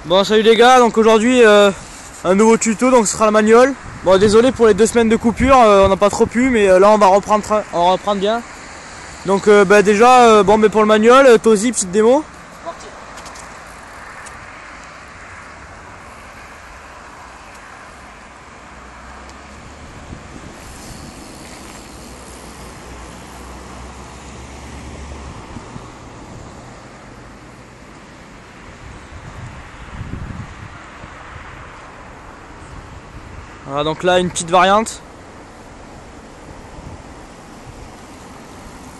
Bon, salut les gars, donc aujourd'hui un nouveau tuto, donc ce sera la manuole. Bon, désolé pour les 2 semaines de coupure, on n'a pas trop pu, mais là on va reprendre bien. Donc déjà, bon, mais pour le manuel, Tozi, petite démo. Voilà, donc là une petite variante.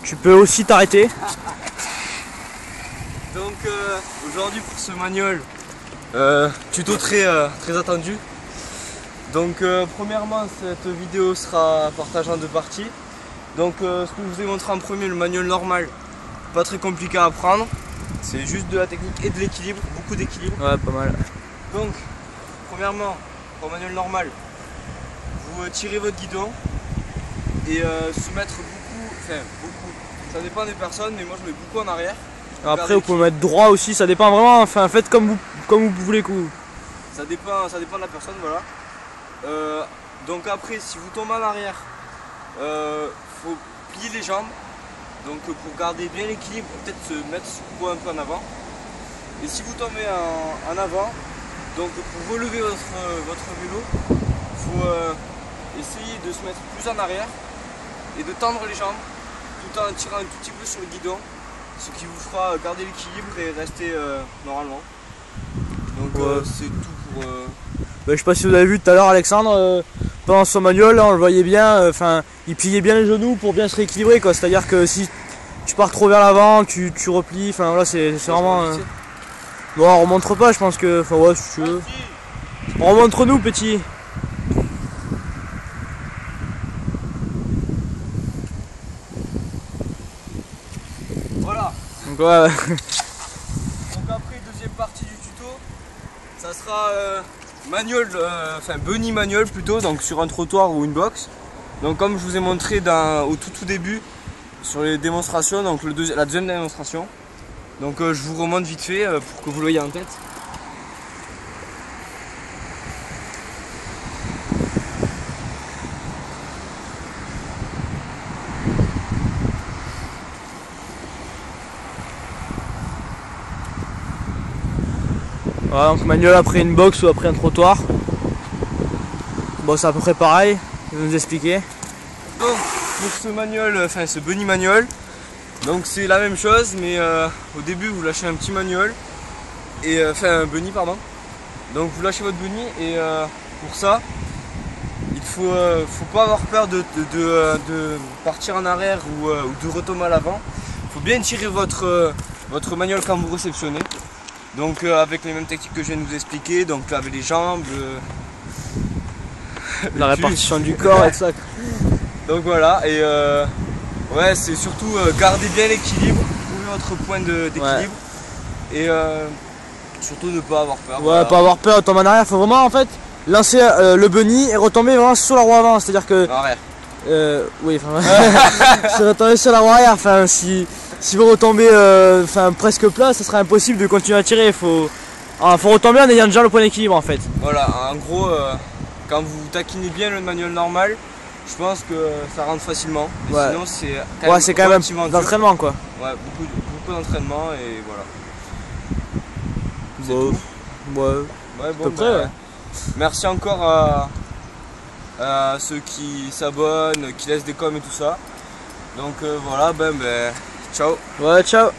Tu peux aussi t'arrêter. Donc aujourd'hui pour ce manuel, tuto très attendu. Donc premièrement, cette vidéo sera partagée en 2 parties. Donc ce que je vous ai montré en premier, le manuel normal, pas très compliqué à apprendre. C'est juste de la technique et de l'équilibre, beaucoup d'équilibre. Ouais, pas mal. Donc premièrement, pour le manuel normal, vous tirez votre guidon et se mettre beaucoup, ça dépend des personnes, mais moi je mets beaucoup en arrière. Après vous pouvez mettre droit aussi, ça dépend vraiment, enfin faites comme vous voulez que vous. Ça dépend de la personne, voilà. Donc après, si vous tombez en arrière, faut plier les jambes. Donc pour garder bien l'équilibre, peut-être se mettre ce poids un peu en avant. Et si vous tombez en avant, donc pour relever votre vélo, faut essayer de se mettre plus en arrière et de tendre les jambes tout en tirant un tout petit peu sur le guidon, ce qui vous fera garder l'équilibre et rester normalement. Donc c'est tout pour... Je sais pas si vous avez vu tout à l'heure Alexandre, pendant son manuel, là, on le voyait bien, il pliait bien les genoux pour bien se rééquilibrer, quoi. C'est-à-dire que si tu pars trop vers l'avant, tu replies, enfin voilà, c'est vraiment... Bon, on remontre pas, je pense que... Enfin ouais, si tu veux. On remontre nous, petit. Voilà. Donc ouais. Donc après, deuxième partie du tuto, ça sera manuel, bunny manuel plutôt, donc sur un trottoir ou une box. Donc comme je vous ai montré au tout début sur les démonstrations, donc la deuxième démonstration. Donc je vous remonte vite fait pour que vous le voyez en tête. Voilà, donc manuel après une box ou après un trottoir. Bon, c'est à peu près pareil, il va nous expliquer. Donc pour ce manuel, ce bunny manuel, donc c'est la même chose, mais au début vous lâchez un petit manuel, et un bunny pardon. Donc vous lâchez votre bunny et pour ça, il faut pas avoir peur de partir en arrière ou de retomber à l'avant. Il faut bien tirer votre manuel quand vous réceptionnez. Donc avec les mêmes techniques que je viens de vous expliquer, donc avec les jambes, la répartition du corps et tout ça. Donc voilà, et ouais, c'est surtout garder bien l'équilibre, trouver votre point d'équilibre, ouais. Et surtout ne pas avoir peur. Ouais, voilà. Pas avoir peur, tomber en arrière, faut vraiment en fait lancer le bunny et retomber vraiment sur la roue avant, c'est-à-dire que... Arrière. Oui, c'est retomber sur la roue arrière, enfin si vous retombez presque plat, ça sera impossible de continuer à tirer, faut retomber en ayant déjà le point d'équilibre en fait. Voilà, en gros, quand vous taquinez bien le manuel normal, je pense que ça rentre facilement. Mais ouais. Sinon c'est quand même d'entraînement quoi. Ouais, beaucoup d'entraînement et voilà. Bon, ouais, bon, à peu près, ouais. Merci encore à ceux qui s'abonnent, qui laissent des coms et tout ça. Donc voilà, ciao. Ouais, ciao.